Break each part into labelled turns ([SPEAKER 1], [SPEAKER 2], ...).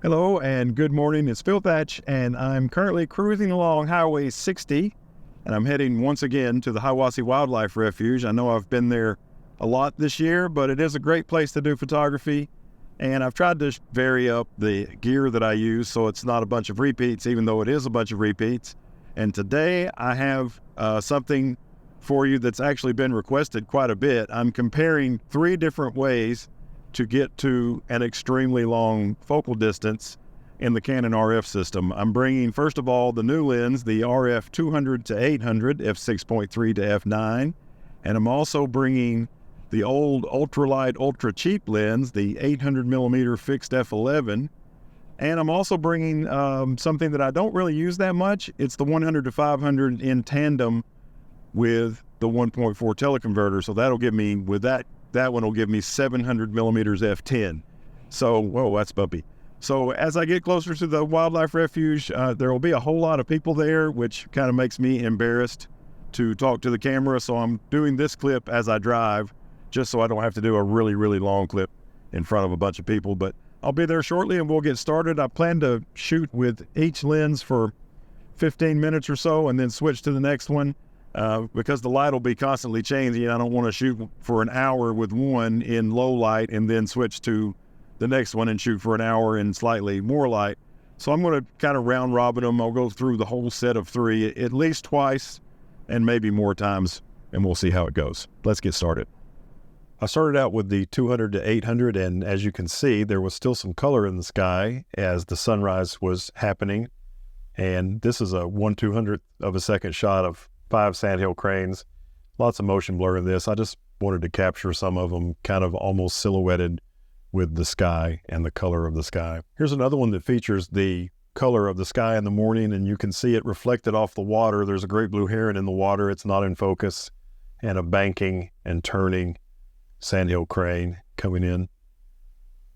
[SPEAKER 1] Hello and good morning. It's Phil Thatch, and I'm currently cruising along Highway 60, and I'm heading once again to the Hiwassee Wildlife Refuge. I know I've been there a lot this year, but it is a great place to do photography, and I've tried to vary up the gear that I use so it's not a bunch of repeats, even though it is a bunch of repeats. And today I have something for you that's actually been requested quite a bit. I'm comparing 3 different ways to get to an extremely long focal distance in the Canon RF system. I'm bringing, first of all, the new lens, the RF 200 to 800, f6.3 to f9, and I'm also bringing the old ultralight, ultra cheap lens, the 800 millimeter fixed f11, and I'm also bringing something that I don't really use that much. It's the 100 to 500 in tandem with the 1.4 teleconverter, so that'll give me, with that one will give me 700 millimeters f10. So, whoa, that's bumpy. So as I get closer to the wildlife refuge, there will be a whole lot of people there, which kind of makes me embarrassed to talk to the camera. So I'm doing this clip as I drive, just so I don't have to do a really, really long clip in front of a bunch of people. But I'll be there shortly and we'll get started. I plan to shoot with each lens for 15 minutes or so and then switch to the next one. Because the light will be constantly changing. I don't want to shoot for an hour with one in low light and then switch to the next one and shoot for an hour in slightly more light. So I'm going to kind of round robin them. I'll go through the whole set of 3 at least twice and maybe more times, and we'll see how it goes. Let's get started. I started out with the 200 to 800, and as you can see, there was still some color in the sky as the sunrise was happening. And this is a 1/200th of a second shot of 5 Sandhill Cranes. Lots of motion blur in this. I just wanted to capture some of them kind of almost silhouetted with the sky and the color of the sky. Here's another one that features the color of the sky in the morning, and you can see it reflected off the water. There's a great blue heron in the water. It's not in focus, and a banking and turning Sandhill Crane coming in.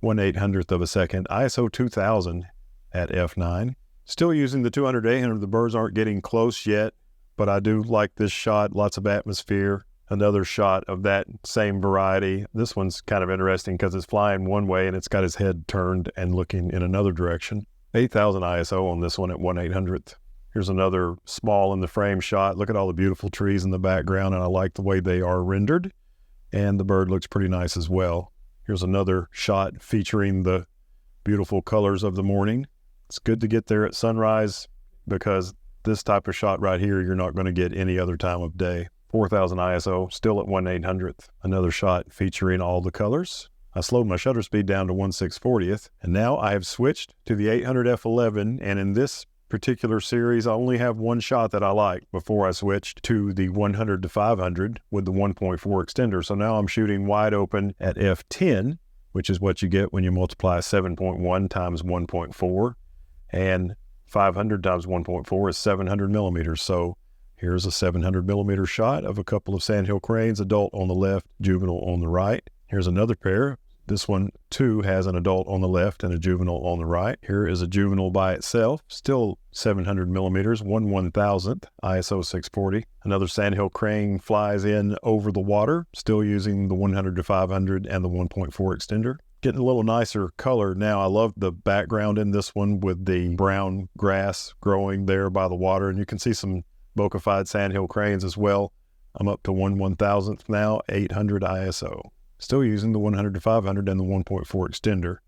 [SPEAKER 1] 1/800th of a second, ISO 2000 at f9. Still using the 200 to 800. The birds aren't getting close yet, but I do like this shot, lots of atmosphere. Another shot of that same variety. This one's kind of interesting because it's flying one way and it's got his head turned and looking in another direction. 8000 ISO on this one at 1/800th. Here's another small in the frame shot. Look at all the beautiful trees in the background, and I like the way they are rendered. And the bird looks pretty nice as well. Here's another shot featuring the beautiful colors of the morning. It's good to get there at sunrise because this type of shot right here, you're not going to get any other time of day. 4000 ISO, still at 1/800th. Another shot featuring all the colors. I slowed my shutter speed down to 1/640th, and now I have switched to the 800 f11, and in this particular series, I only have one shot that I like before I switched to the 100 to 500 with the 1.4 extender. So now I'm shooting wide open at f10, which is what you get when you multiply 7.1 times 1.4, and 500 times 1.4 is 700 millimeters. So here's a 700 millimeter shot of a couple of Sandhill Cranes, adult on the left, juvenile on the right. Here's another pair. This one too has an adult on the left and a juvenile on the right. Here is a juvenile by itself, still 700 millimeters, 1/1000th, ISO 640. Another Sandhill Crane flies in over the water, still using the 100 to 500 and the 1.4 extender. Getting a little nicer color now. I love the background in this one with the brown grass growing there by the water, and you can see some bokeh-fied Sandhill Cranes as well. I'm up to 1/1000th now, 800 ISO. Still using the 100 to 500 and the 1.4 extender.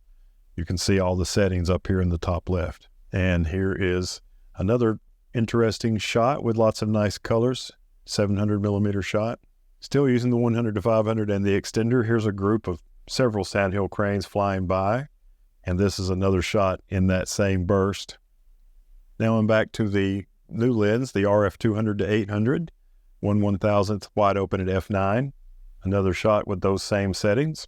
[SPEAKER 1] You can see all the settings up here in the top left. And here is another interesting shot with lots of nice colors, 700 millimeter shot. Still using the 100 to 500 and the extender. Here's a group of several Sandhill Cranes flying by, and this is another shot in that same burst. Now I'm back to the new lens, the RF 200 to 800, 1/1000th wide open at f9. Another shot with those same settings.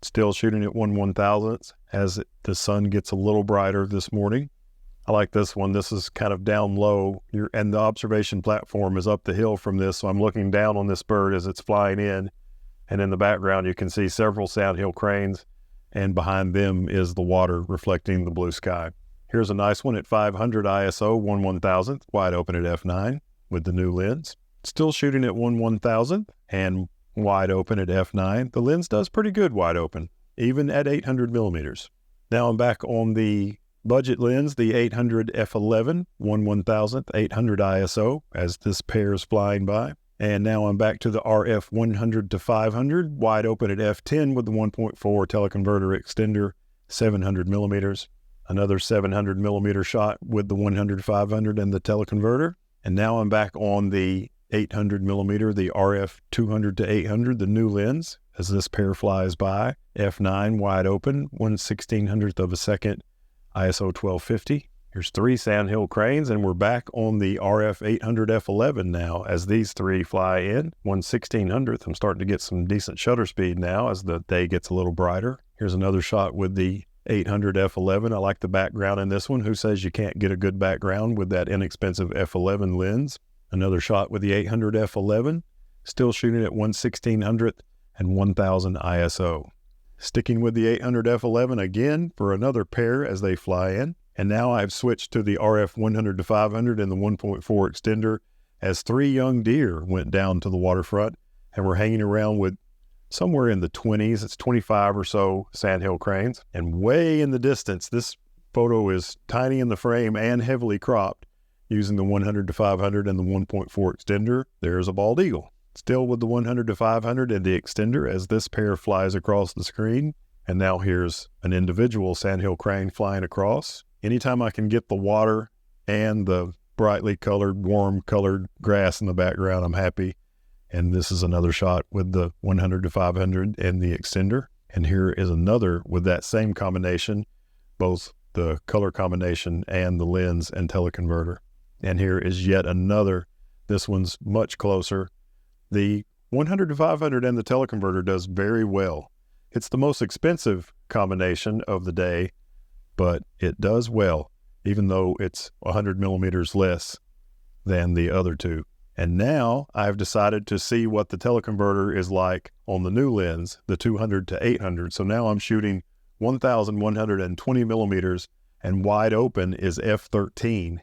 [SPEAKER 1] Still shooting at 1/1000th as the sun gets a little brighter this morning. I like this one. This is kind of down low, and the observation platform is up the hill from this, so I'm looking down on this bird as it's flying in. And in the background, you can see several Sandhill Cranes, and behind them is the water reflecting the blue sky. Here's a nice one at 500 ISO, 1/1000th, wide open at f9 with the new lens. Still shooting at 1/1000th and wide open at f9. The lens does pretty good wide open, even at 800 millimeters. Now I'm back on the Budget lens, the 800 f11, 1/1000th, 800 ISO, as this pair is flying by. And now I'm back to the RF 100 to 500, wide open at f10 with the 1.4 teleconverter extender, 700 millimeters. Another 700 millimeter shot with the 100 to 500 and the teleconverter. And now I'm back on the 800 millimeter, the RF 200 to 800, the new lens, as this pair flies by. f9 wide open, 1/1600th of a second, ISO 1250. Here's 3 Sandhill Cranes, and we're back on the RF 800 f11 now as these 3 fly in. 1/1600th. I'm starting to get some decent shutter speed now as the day gets a little brighter. Here's another shot with the 800 f11. I like the background in this one. Who says you can't get a good background with that inexpensive f11 lens? Another shot with the 800 f11, still shooting at 1/1600th and 1000 ISO. Sticking with the 800 f11 again for another pair as they fly in. And now I've switched to the RF 100 to 500 and the 1.4 extender as 3 young deer went down to the waterfront and were hanging around with somewhere in the 20s. It's 25 or so Sandhill Cranes. And way in the distance, this photo is tiny in the frame and heavily cropped using the 100 to 500 and the 1.4 extender. There's a bald eagle. Still with the 100 to 500 and the extender as this pair flies across the screen. And now here's an individual Sandhill Crane flying across. Anytime I can get the water and the brightly colored, warm colored grass in the background, I'm happy. And this is another shot with the 100 to 500 and the extender. And here is another with that same combination, both the color combination and the lens and teleconverter. And here is yet another. This one's much closer. The 100 to 500 and the teleconverter does very well. It's the most expensive combination of the day, but it does well, even though it's 100 millimeters less than the other two. And now I've decided to see what the teleconverter is like on the new lens, the 200 to 800. So now I'm shooting 1,120 millimeters and wide open is f13.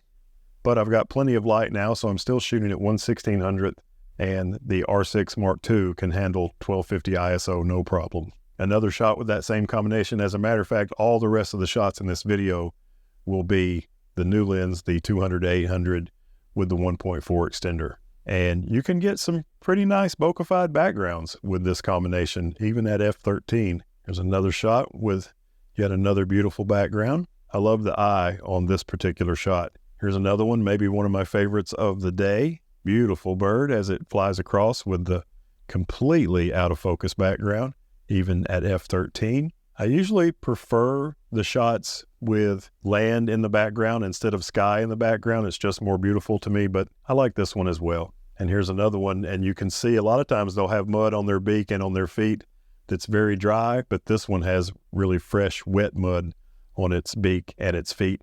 [SPEAKER 1] But I've got plenty of light now, so I'm still shooting at 1/1600th, and the R6 Mark II can handle 1250 ISO no problem. Another shot with that same combination. As a matter of fact, all the rest of the shots in this video will be the new lens, the 200 to 800 with the 1.4 extender. And you can get some pretty nice bokeh-fied backgrounds with this combination, even at f13. There's another shot with yet another beautiful background. I love the eye on this particular shot. Here's another one, maybe one of my favorites of the day. Beautiful bird as it flies across with the completely out of focus background, even at f13. I usually prefer the shots with land in the background instead of sky in the background. It's just more beautiful to me, but I like this one as well. And here's another one, and you can see a lot of times they'll have mud on their beak and on their feet that's very dry, but this one has really fresh, wet mud on its beak and its feet.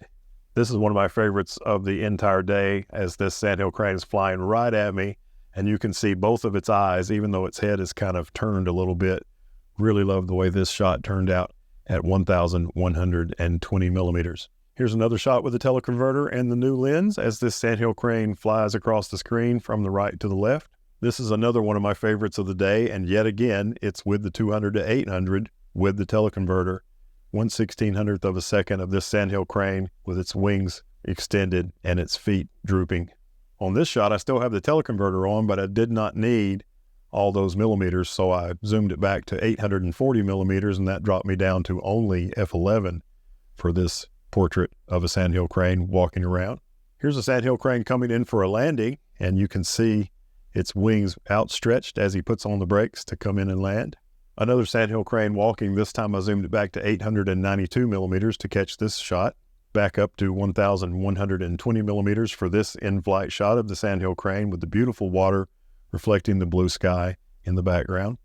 [SPEAKER 1] This is one of my favorites of the entire day as this Sandhill Crane is flying right at me, and you can see both of its eyes, even though its head is kind of turned a little bit. Really love the way this shot turned out at 1,120 millimeters. Here's another shot with the teleconverter and the new lens as this Sandhill Crane flies across the screen from the right to the left. This is another one of my favorites of the day, and yet again, it's with the 200 to 800 with the teleconverter. 1/1600th of a second of this Sandhill Crane with its wings extended and its feet drooping. On this shot, I still have the teleconverter on, but I did not need all those millimeters, so I zoomed it back to 840 millimeters, and that dropped me down to only f11 for this portrait of a Sandhill Crane walking around. Here's a Sandhill Crane coming in for a landing, and you can see its wings outstretched as he puts on the brakes to come in and land. Another Sandhill Crane walking. This time I zoomed it back to 892 millimeters to catch this shot. Back up to 1,120 millimeters for this in-flight shot of the Sandhill Crane with the beautiful water reflecting the blue sky in the background.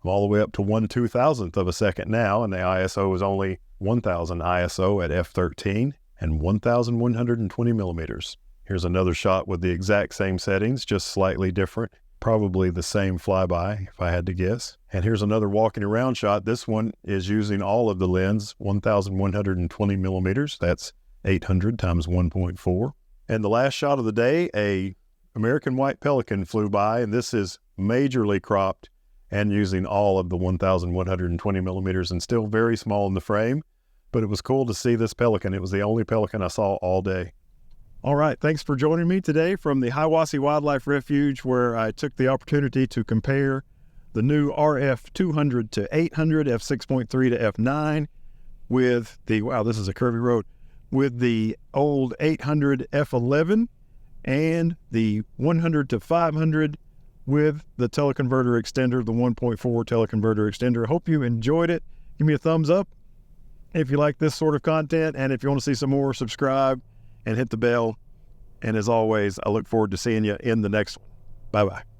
[SPEAKER 1] I'm all the way up to 1/2000th of a second now, and the ISO is only 1000 ISO at f13 and 1,120 millimeters. Here's another shot with the exact same settings, just slightly different. Probably the same flyby, if I had to guess. And here's another walking around shot. This one is using all of the lens, 1,120 millimeters. That's 800 times 1.4. And the last shot of the day, a American white pelican flew by, and this is majorly cropped and using all of the 1,120 millimeters and still very small in the frame. but it was cool to see this pelican. It was the only pelican I saw all day. All right, thanks for joining me today from the Hiwassee Wildlife Refuge, where I took the opportunity to compare the new RF 200 to 800 f6.3 to f9 with the, wow, this is a curvy road, with the old 800 f11 and the 100 to 500 with the Teleconverter Extender, the 1.4 Teleconverter Extender. Hope you enjoyed it. Give me a thumbs up if you like this sort of content, and if you want to see some more, subscribe and hit the bell. And as always, I look forward to seeing you in the next one. Bye-bye.